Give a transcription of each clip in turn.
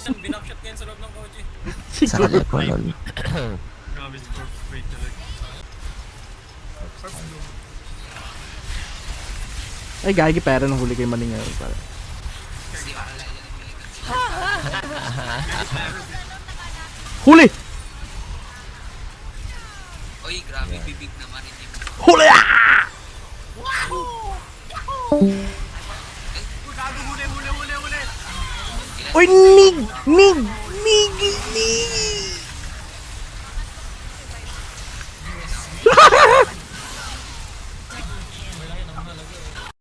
Minsan binakshot kayo sa loob ng Koji. Sa kalipo, lol. Grabe si Corpse Bait talaga. Ay, gagi pera nung huli kay Maling ngayon. Para. Huli! Oy, grabe bibig naman hindi mo. Huli! Ah! Gago, huli! Uy, mig! Mig! Mig! Mig!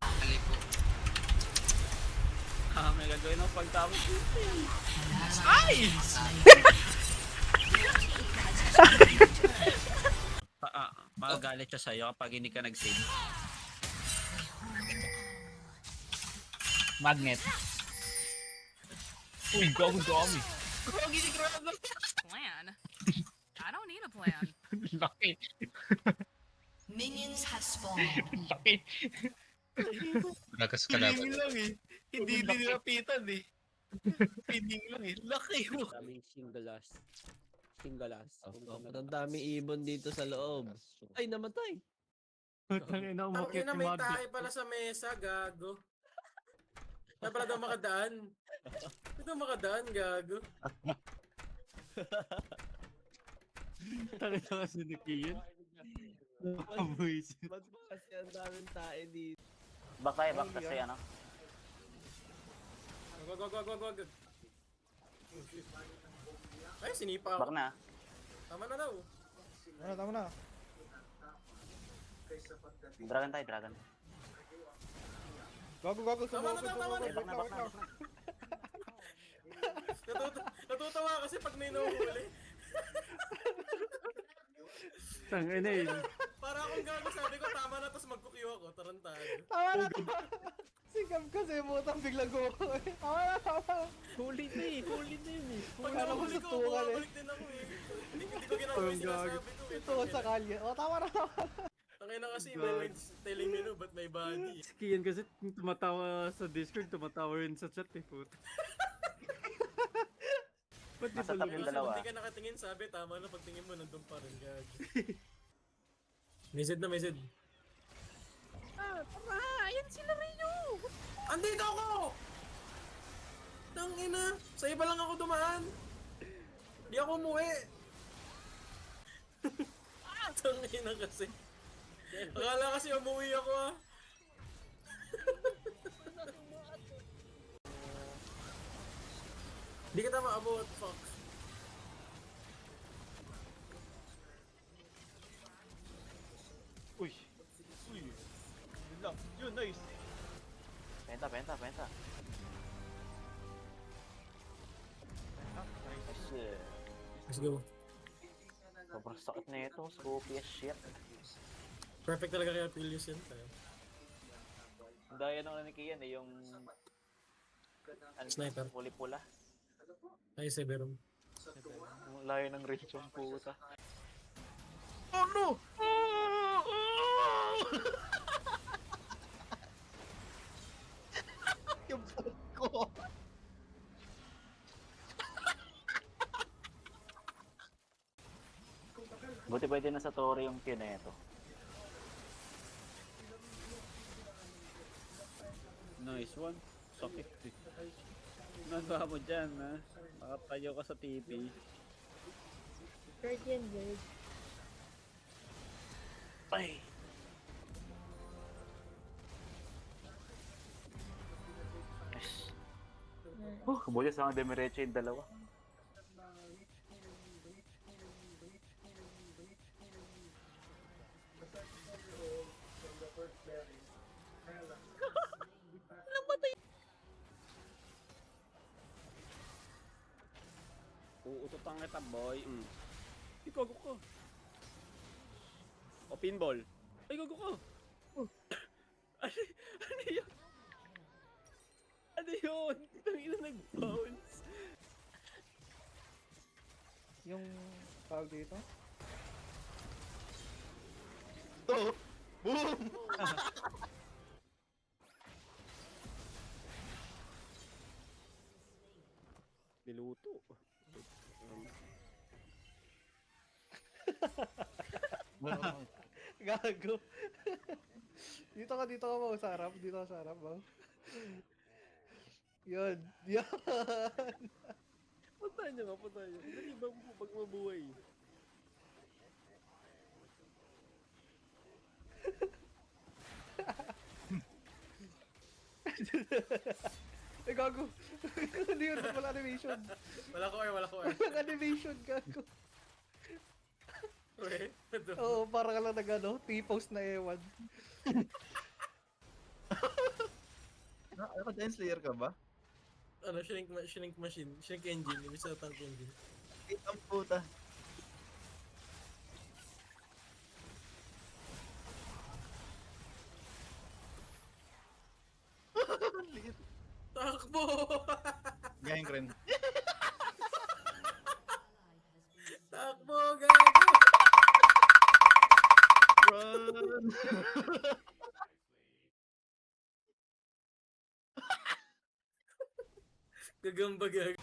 Ali po. May gagawin ng pagtapos. Magagalit siya sa'yo kapag hindi ka nag-save. Magnet. Uy, gago dami. Plan? I don't need a plan. Laki. Minions have spawned. Laki. Lakas ka dapat. Piling lang eh. Hindi din nilapitan eh. Piling lang eh. Laki mo. Daming singgalas. Ang dami ibon dito sa loob. Ay, namatay. Tangin na Ang umakyat ina, yung may mga tae pala sa mesa, gago. Kaya pala daw makadaan. Ito makadaan, gago. Tangin na kasi ni Kian. Nakabuisit. Ba't ba kasi ang daming tae dito? Back kasi ano. Wag. Ay, sinipa Back ako. na. Tama na daw. Tama na. Dragon. Gago, Tama na. Back na. Natutuwa kasi pag may nahuhuli. Tangin na eh. Para akong gago, sabi ko tama na, tapos magkukiyo ako. Tarantado. Tama na. Sigam kasi butang biglang gumawa. Tama na. Huli na yun eh. Pag Wala nahuhuli ko ko, sa tuwa eh. bumabalik din ako eh. Hindi ko ginawa yung sinasabi ko eh. Ito sa kalye. O, tama na. Tangin na kasi, my mind's telling me no, but my body. Si Kian kasi tumatawa sa Discord, tumatawa rin sa chat eh. Puta. Ba't di Nasa ba top yung lumabas? dalawa. Hindi ka nakatingin, sabi, tama na, pagtingin mo, nandun pa rin, gago. Message na. Tara! Ayan sila Rio! Andito ako! Tangina, sa iba lang ako dumaan. Di ako umuwi. Tangina kasi. Akala kasi umuwi ako ah. Di kita maabot, fuck. Uy. Yun, nice. Penta. Kasi, Let's go. sobrang sakit na ito. Scopy as shit. Perfect talaga kaya Pilius yun. Daya nung ni Kian eh, yung... Sniper. Huli pula. Ay, Severum. Ang layo ng range yung puta. Oh no! Yung phone ko. Buti pwede na sa Tori yung Q na ito. Nice one. Sakit eh. Nagawa mo dyan ha. Makatayo ka sa TV. Guardian Bird. Ay! Yes. Buti sa mga demirecho yung dalawa. Uututan kita boy. Ay, gago ka. O pinball. Ay, gago ka. Ano yun? Ano yun? Tangina nag-bounce. Yung tawag dito? Oh! Boom! luto. Gago. Dito ka mo sa harap. Dito ka sa harap, bang. Yun. Yan. Puntahan nyo nga, puntahan nyo. Dali ba mo pag mabuhay? Eh, gago. Ano yun? Wala animation. Wala ko Walang animation, gago. Oo, parang lang nag T-post na ewan. Ano, Giant Slayer ka ba? Ano, shrink machine, shrink engine, ibig sa tank engine. Wait, ang puta. Liit. Takbo! Gayang rin. Takbo, gago! Run! Gagamba gago.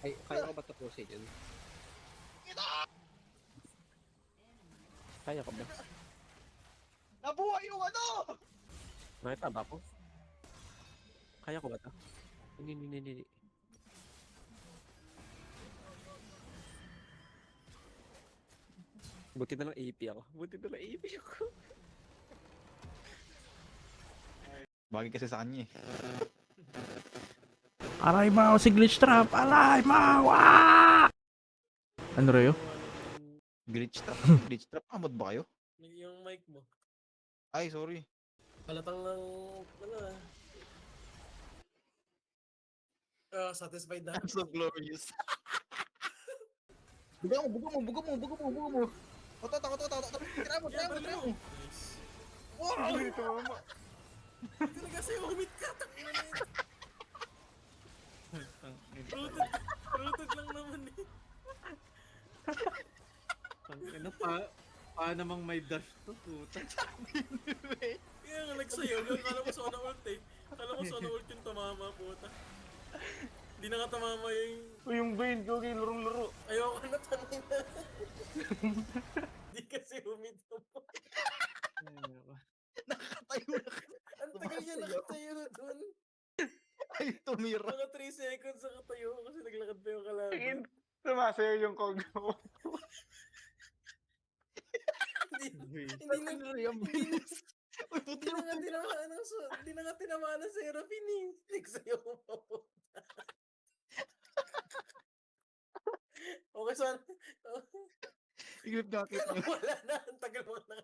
Ay, kaya ko ba tapusin yun? Kaya ko ba? Nabuhay yung ano! Nakita ba ako? Kaya ko ba ito? Hindi. Buti na lang AP ako. Bagay kasi sa kanya eh. Aray mau si glitch trap. Aray mau. Ah! Ano rayo? Glitch trap. Glitch trap. Amod ba kayo? Yung mic mo. Ay, sorry. Halatang lang, satisfied na. I'm so glorious. buga mo. Oto. Tira mo. Nice. Wow! Hindi kasi umit ka, tangina na yun. Rooted lang naman eh. Ano pa namang may dash to, puta. Kaya nga nagsayaw, kala mo sana ult eh. Kala mo sana ult yung tamama, puta. Hindi na nga tamama Yung brain ko kay laro-laro. ayoko na tanina. Hindi kasi humito po. Nakatayo na ka. Ang tagal niya nakatayo dun. Ay, tumira. Mga 3 seconds nakatayo kasi naglakad pa yung kalaban. Sumasayaw yung kog mo. Hindi na yung bilis. Uy, puti Hindi na nga tinamaan ng Seraphine eh. Nagsayaw mo. Okay, so Iglip jacket mo. wala na. Ang tagal mo na